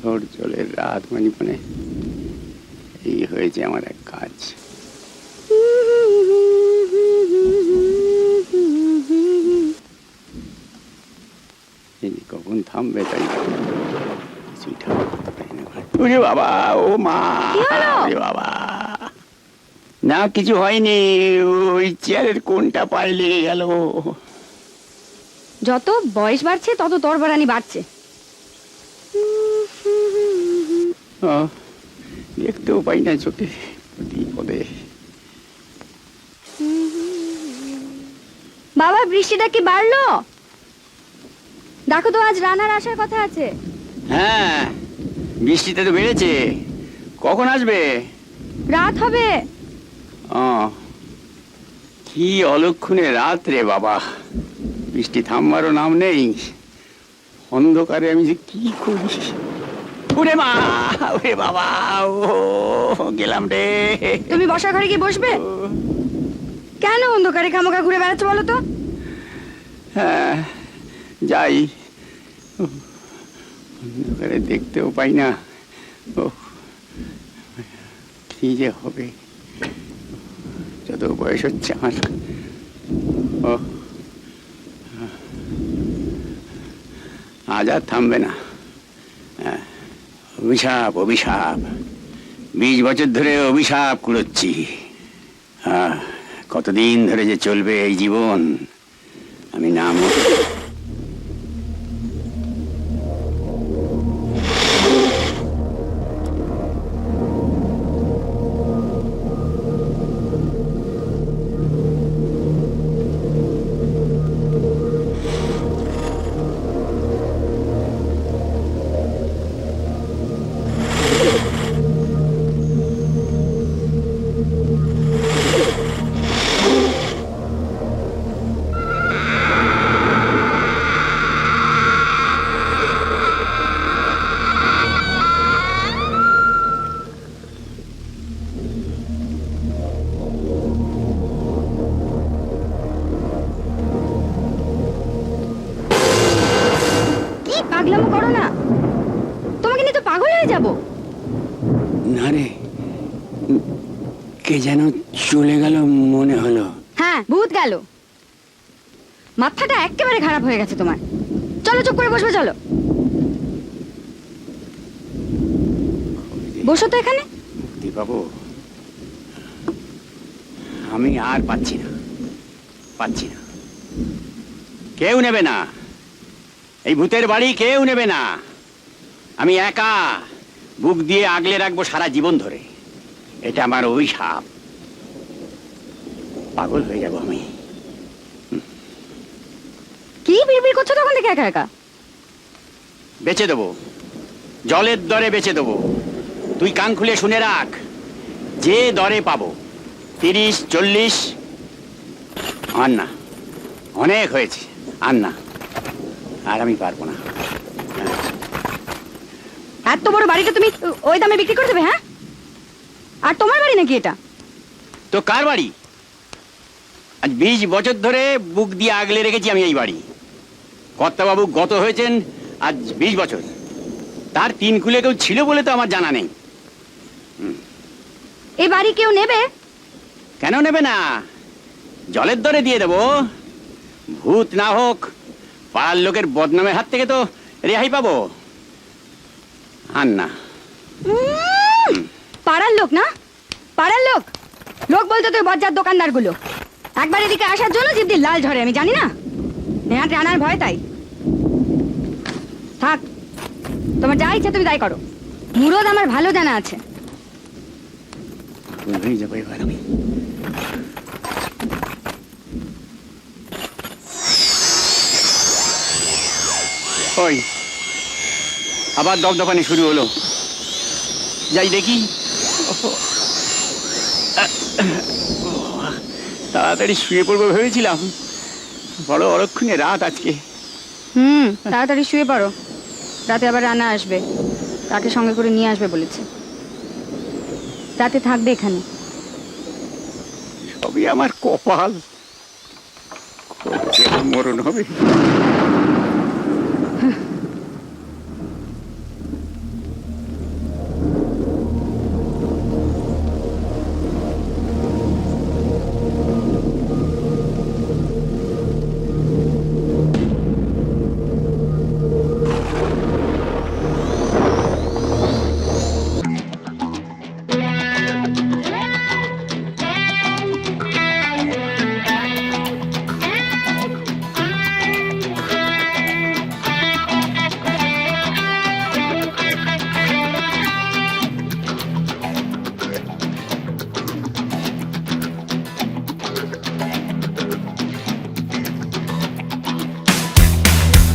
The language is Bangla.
ঝড় জলের রাত মানে এই হয়েছে আমার এক কাজ। কখন থামবে তাই কিছুই ঠাকুর করতে পারি না। ওরে বাবা, ও মা, ওরে বাবা। না কিছু হয়নি, ওই চেয়ারের কোনটা পায়ে লেগে গেল। যত বয়স বাড়ছে তত তরবারানি বাড়ছে। দেখতেও পাই না চোখে পদে। বাবা, বৃষ্টিটা কি বাড়লো? দেখো তো, আজ রানার আসার কথা আছে। হ্যাঁ, বৃষ্টিটা তো বেড়েছে। কখন আসবে? রাত হবে। কি অলক্ষণে রাত রে বাবা, বৃষ্টি থামবারও নাম নেই। অন্ধকারে আমি যে কি করি। ওরে মা, ওরে বাবা, ও গেলাম রে। তুমি বসার ঘরে গিয়ে বসবে? কেন অন্ধকারে খামোখা ঘুরে বেড়াচ্ছ বলো তো? হ্যাঁ যাই, অন্ধকারে দেখতেও পাই না। ও কি যে হবে, যত বয়স হচ্ছে আমার। ও আজ আর থামবে না। অভিশাপ অভিশাপ, 20 বছর ধরে অভিশাপ কুড়োচ্ছি। কতদিন ধরে যে চলবে এই জীবন আমি নাম। পাগলামো করো না, তোমাকে নিয়ে তো পাগল হয়ে যাব। না রে, কে যেন চলে গেল মনে হলো। হ্যাঁ, ভূত গেল। মাথাটা একেবারে খারাপ হয়ে গেছে তোমার। চলো চুপ করে বসবে, চলো বসো তো এখানে। মুক্তি পাবো? আমি আর পাচ্ছি না, পাচ্ছি না। কেউ নেবে না, এই ভূতের বাড়ি কেউ নেবে না। আমি একা বুক দিয়ে আগলে রাখবো সারা জীবন ধরে। এটা আমার অভিশাপ। পাগল হয়ে যাব আমি। কি বিড়বিড় করছো তখন থেকে একা একা? বেচে দেবো, জলের দরে বেচে দেবো। তুই কান খুলে শুনে রাখ, যে দরে পাবো 30, 40। আর না, অনেক হয়েছে, আর না, আর আমি পারবো না। এত বড় বাড়িটা তুমি ওই দামে বিক্রি করে দেবে? হ্যাঁ, আর তোমার বাড়ি নাকি এটা? তো কার বাড়ি? আজ 20 বছর ধরে বুক দিয়ে আগলে রেখেছি আমি এই বাড়ি। কর্তাবাবু গত হয়েছেন আজ 20 বছর। তার 3 কুলে কেউ ছিল বলে তো আমার জানা নেই। এই বাড়ি কেউ নেবে? কেন নেবে না? জলের দরে দিয়ে দেবো। ভূত না হোক, পাড়ার লোকের বদনামের হাত থেকে তো রেহাই পাবো। আর না। পাড়ার লোক না? পাড়ার লোক লোক বলতে তো বজ্জার দোকানদার গুলো। একবার এদিকে আসার জন্য জিভ দিয়ে লাল ঝরে, আমি জানি না নেহাত রানার ভয়। তাই থাক, তোমার যা ইচ্ছা তুমি তাই করো। মুরদ আমার ভালো জানা আছে। হয়ে যাবো এবার আমি। ওই আবার দপদপানি শুরু হলো। যাই দেখি। তাড়াতাড়ি শুয়ে পড়বো ভেবেছিলাম, বড় অলক্ষণে রাত আজকে। তাড়াতাড়ি শুয়ে পড়ো, রাতে আবার রান্না আসবে, তাকে সঙ্গে করে নিয়ে আসবে বলেছে। রাতে থাকবে এখানে। সবই আমার কপাল, মরণ হবে।